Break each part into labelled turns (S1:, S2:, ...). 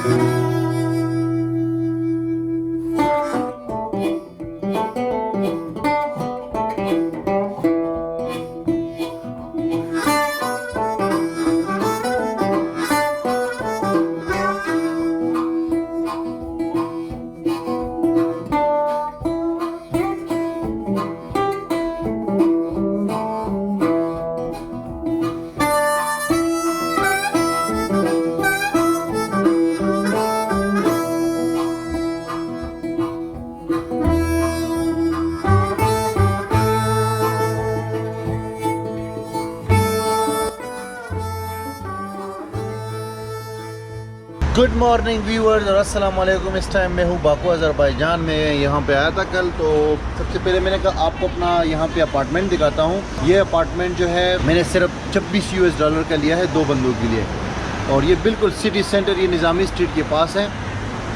S1: Good morning viewers और अस्सलाम वालेकुम। इस टाइम मैं हूँ बाकू अज़रबैजान में। यहाँ पे आया था कल, तो सबसे पहले मैंने कहा आपको अपना यहाँ पे अपार्टमेंट दिखाता हूँ। ये अपार्टमेंट जो है मैंने सिर्फ $26 का लिया है 2 बंदों के लिए, और ये बिल्कुल सिटी सेंटर, ये निज़ामी स्ट्रीट के पास है।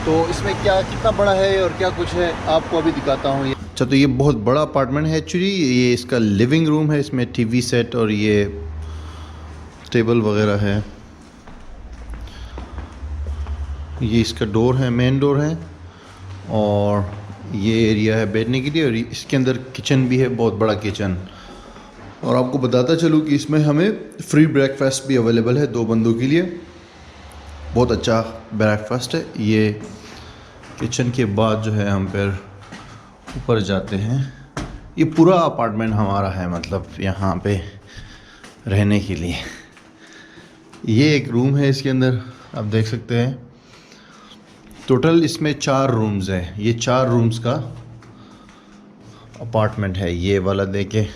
S1: तो इसमें क्या कितना बड़ा है और क्या कुछ है आपको अभी दिखाता हूँ। अच्छा, तो ये बहुत बड़ा अपार्टमेंट है एक्चुअली। ये इसका लिविंग रूम है, इसमें TV सेट और ये टेबल वगैरह है। ये इसका डोर है, मेन डोर है, और ये एरिया है बैठने के लिए, और इसके अंदर किचन भी है, बहुत बड़ा किचन। और आपको बताता चलूँ कि इसमें हमें फ्री ब्रेकफास्ट भी अवेलेबल है 2 बंदों के लिए। बहुत अच्छा ब्रेकफास्ट है। ये किचन के बाद जो है हम फिर ऊपर जाते हैं। ये पूरा अपार्टमेंट हमारा है, मतलब यहाँ पे रहने के लिए। ये एक रूम है, इसके अंदर आप देख सकते हैं। टोटल इसमें 4 रूम्स हैं। ये 4 रूम्स का अपार्टमेंट है। ये वाला देखे,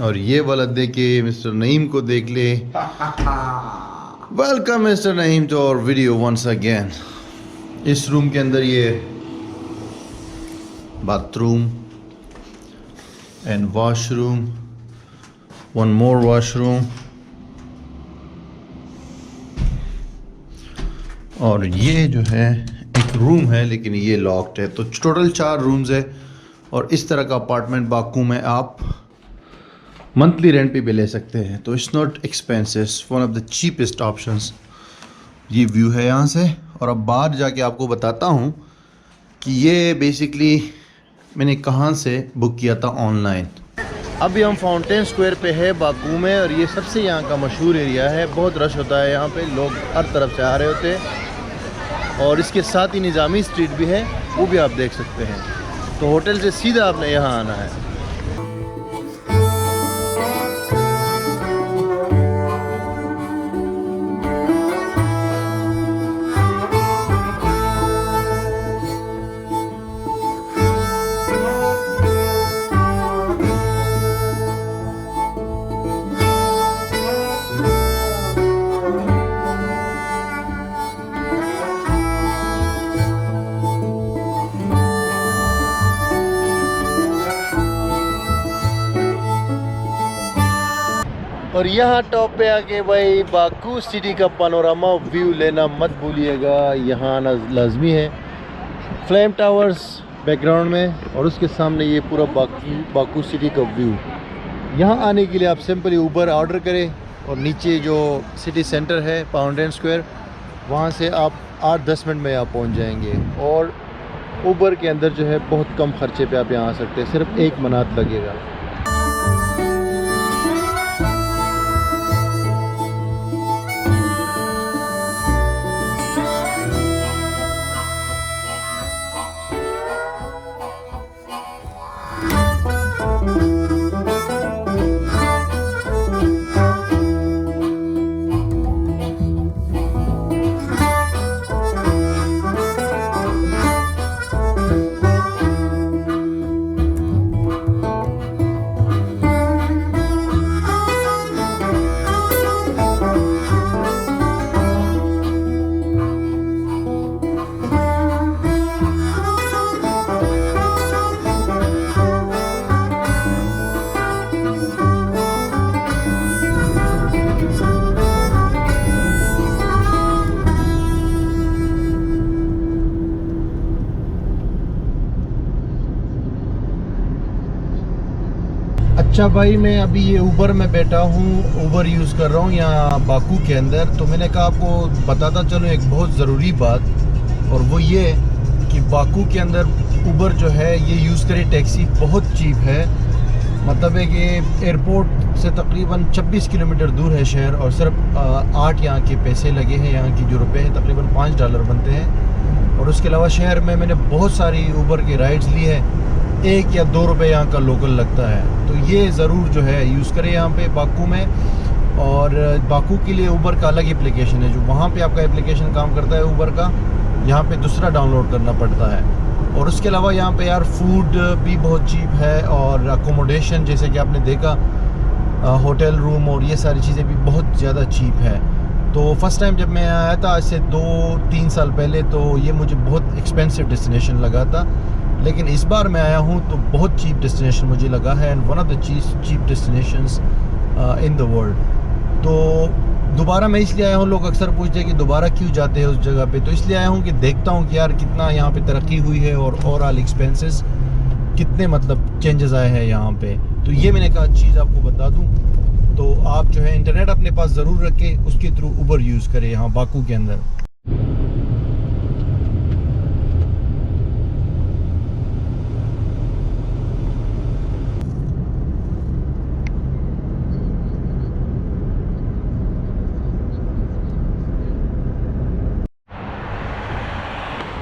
S1: और ये वाला देखे मिस्टर नईम को देख ले। Welcome mister Naeem to our video once again. इस रूम के अंदर ये bathroom and washroom, 1 more washroom, और ये जो है एक रूम है लेकिन ये लॉक्ड है। तो टोटल 4 रूम्स है, और इस तरह का अपार्टमेंट बाकू में आप मंथली रेंट पे भी ले सकते हैं। तो it's not expensive, one of the cheapest options. ये व्यू है यहाँ से। और अब बाहर जाके आपको बताता हूँ कि ये बेसिकली मैंने कहाँ से बुक किया था, ऑनलाइन। अभी हम फाउंटेन स्क्वायर पे है बाकू में, और ये सबसे यहाँ का मशहूर एरिया है। बहुत रश होता है यहाँ पे, लोग हर तरफ से आ रहे होते हैं। और इसके साथ ही निज़ामी स्ट्रीट भी है, वो भी आप देख सकते हैं। तो होटल से सीधा आपने यहाँ आना है। और यहाँ टॉप पे आके भाई बाकू सिटी का पानोरामा व्यू लेना मत भूलिएगा। यहाँ आना लाजमी है। फ्लेम टावर्स बैकग्राउंड में, और उसके सामने ये पूरा बाकू सिटी का व्यू। यहाँ आने के लिए आप सिंपली ऊबर ऑर्डर करें, और नीचे जो सिटी सेंटर है फाउंटेन स्क्वायर, वहाँ से आप 8-10 मिनट में आप पहुँच जाएंगे। और ऊबर के अंदर जो है बहुत कम खर्चे पे आप यहाँ आ सकते हैं, सिर्फ 1 मनात लगेगा। अच्छा भाई, मैं अभी ये ऊबर में बैठा हूँ, ऊबर यूज़ कर रहा हूँ यहाँ बाकू के अंदर। तो मैंने कहा आपको बताता चलो एक बहुत ज़रूरी बात, और वो ये कि बाकू के अंदर ऊबर जो है ये यूज़ करे टैक्सी बहुत चीप है। मतलब है कि एयरपोर्ट से तकरीबन 26 किलोमीटर दूर है शहर, और सिर्फ 8 यहाँ के पैसे लगे हैं, यहाँ की जो रुपए हैं तकरीबन $5 बनते हैं। और उसके अलावा शहर में मैंने बहुत सारी ऊबर की राइड्स ली है, 1 या 2 रुपये यहाँ का लोकल लगता है। तो ये ज़रूर जो है यूज़ करें यहाँ पे बाकू में। और बाकू के लिए ऊबर का अलग एप्लीकेशन है, जो वहाँ पे आपका एप्लीकेशन काम करता है ऊबर का, यहाँ पे दूसरा डाउनलोड करना पड़ता है। और उसके अलावा यहाँ पे यार फूड भी बहुत चीप है, और अकोमोडेशन जैसे कि आपने देखा होटल रूम और ये सारी चीज़ें भी बहुत ज़्यादा चीप है। तो फर्स्ट टाइम जब मैं आया था आज से 2-3 साल पहले, तो ये मुझे बहुत एक्सपेंसिव डेस्टिनेशन लगा था, लेकिन इस बार मैं आया हूँ तो बहुत चीप डेस्टिनेशन मुझे लगा है, and one of the cheap destinations in the world. तो दोबारा मैं इसलिए आया हूँ, लोग अक्सर पूछते हैं कि दोबारा क्यों जाते हैं उस जगह पे, तो इसलिए आया हूँ कि देखता हूँ कि यार कितना यहाँ पे तरक्की हुई है, और ओवरऑल एक्सपेंसेस कितने मतलब चेंजेस आए हैं यहाँ पे। तो ये मैंने कहा चीज़ आपको बता दूँ। तो आप जो है इंटरनेट अपने पास ज़रूर रखें, उसके थ्रू ऊबर यूज़ करें यहाँ बाकू के अंदर।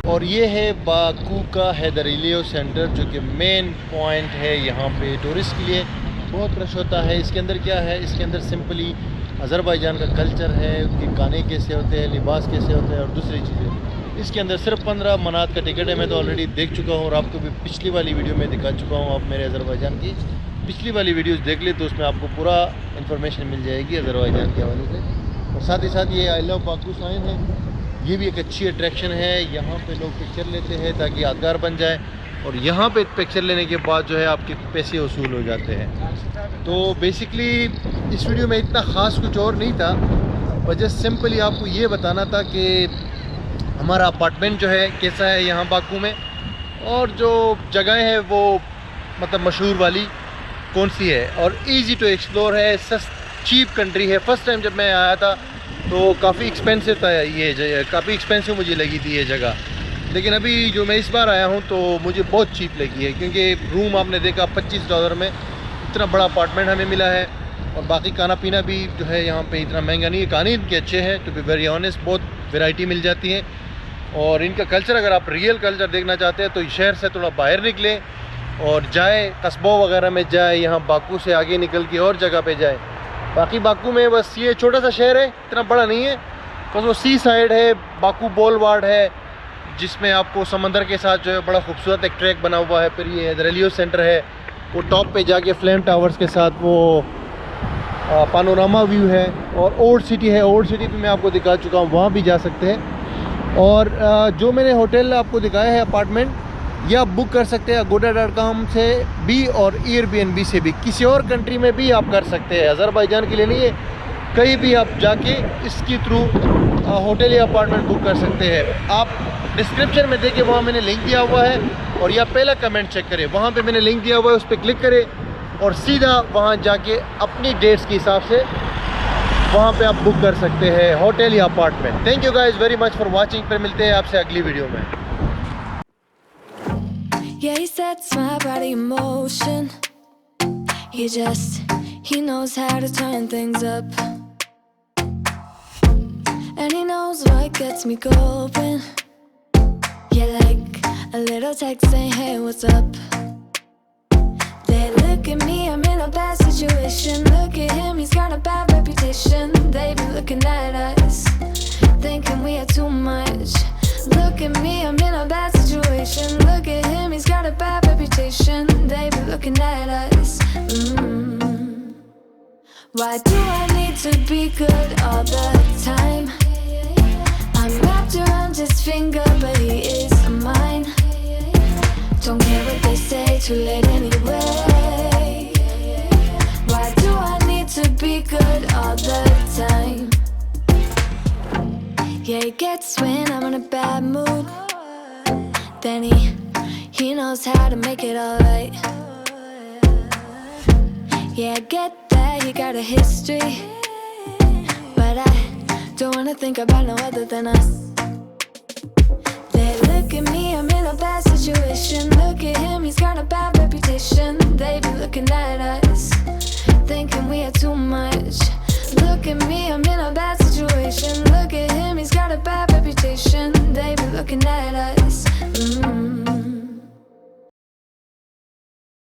S1: और ये है बाकू का हैदरलियो सेंटर, जो कि मेन पॉइंट है यहाँ पे टूरिस्ट के लिए, बहुत रश होता है। इसके अंदर क्या है, इसके अंदर सिंपली अज़रबैजान का कल्चर है, उनके गाने कैसे होते हैं, लिबास कैसे होते हैं, और दूसरी चीज़ें। इसके अंदर सिर्फ 15 मनात का टिकट है। मैं तो ऑलरेडी देख चुका हूँ, और आपको भी पिछली वाली वीडियो में दिखा चुका हूँ। आप मेरे अज़रबैजान की पिछली वाली वीडियोज़ देख ले, तो उसमें आपको पूरा इन्फॉर्मेशन मिल जाएगी अज़रबैजान के हवाले से। और साथ ही साथ ये आई लव बाकू साइन है, ये भी एक अच्छी अट्रैक्शन है। यहाँ पे लोग पिक्चर लेते हैं ताकि यादगार बन जाए, और यहाँ पे पिक्चर लेने के बाद जो है आपके पैसे वसूल हो जाते हैं। तो बेसिकली इस वीडियो में इतना ख़ास कुछ और नहीं था, बस सिंपली आपको ये बताना था कि हमारा अपार्टमेंट जो है कैसा है यहाँ बाकू में, और जो जगह है वो मतलब मशहूर वाली कौन सी है, और इजी टू एक्सप्लोर है, चीप कंट्री है। फर्स्ट टाइम जब मैं आया था तो काफ़ी एक्सपेंसिव था ये जगह, काफ़ी एक्सपेंसिव मुझे लगी थी ये जगह, लेकिन अभी जो मैं इस बार आया हूँ तो मुझे बहुत चीप लगी है, क्योंकि रूम आपने देखा $25 में इतना बड़ा अपार्टमेंट हमें मिला है। और बाकी खाना पीना भी जो है यहाँ पे इतना महंगा नहीं है, खाने इनके अच्छे हैं, टू बी वेरी ऑनेस्ट, बहुत वैरायटी मिल जाती है। और इनका कल्चर, अगर आप रियल कल्चर देखना चाहते हैं तो शहर से थोड़ा बाहर निकलें और जाए कस्बों वगैरह में जाए, यहाँ बाकू से आगे निकल के और जगह पे जाए। बाकी बाकू में बस ये छोटा सा शहर है, इतना बड़ा नहीं है, बस वो सी साइड है, बाकू बोलवार्ड है, जिसमें आपको समंदर के साथ जो है बड़ा खूबसूरत एक ट्रैक बना हुआ है। फिर ये हैदरलियो सेंटर है, वो टॉप पे जाके फ्लेम टावर्स के साथ वो पानोरामा व्यू है। और ओल्ड सिटी है, ओल्ड सिटी भी मैं आपको दिखा चुका हूँ, वहाँ भी जा सकते हैं। और जो मैंने होटल आपको दिखाया है अपार्टमेंट, या आप बुक कर सकते हैं agoda.com से भी, और Airbnb से भी, किसी और कंट्री में भी आप कर सकते हैं, अज़रबैजान के लिए नहीं है, कहीं भी आप जाके इसके थ्रू होटल या अपार्टमेंट बुक कर सकते हैं। आप डिस्क्रिप्शन में देखिए, वहाँ मैंने लिंक दिया हुआ है, और या पहला कमेंट चेक करें, वहाँ पे मैंने लिंक दिया हुआ है, उस पर क्लिक करें और सीधा वहाँ जाके अपनी डेट्स के हिसाब से वहाँ पे आप बुक कर सकते हैं होटल या apartment. Thank you guys very much for watching. फिर मिलते हैं आपसे अगली वीडियो में।
S2: Yeah, he sets my body in motion. He knows how to turn things up. And he knows what gets me going. Yeah, like a little text saying, hey, what's up? They look at me, I'm in a bad situation. Look at him, he's got a bad reputation. They be looking at us, thinking we are too much. Look at me, I'm in a bad situation. Look at him, he's got a bad reputation. They be looking at us. Why do I need to be good all the time? I'm wrapped around his finger, but he is mine. Don't care what they say, too late anyway. Why do I need to be good all the time? Yeah, he gets when I'm in a bad mood. Then he knows how to make it alright. Yeah, I get that he got a history, but I don't wanna think about no other than us. They look at me, I'm in a bad situation. Look at him, he's got a bad reputation. They be looking at us, thinking we are too much. Look at me, I'm in a bad situation. Look at him, he's got a bad reputation. They be looking at us.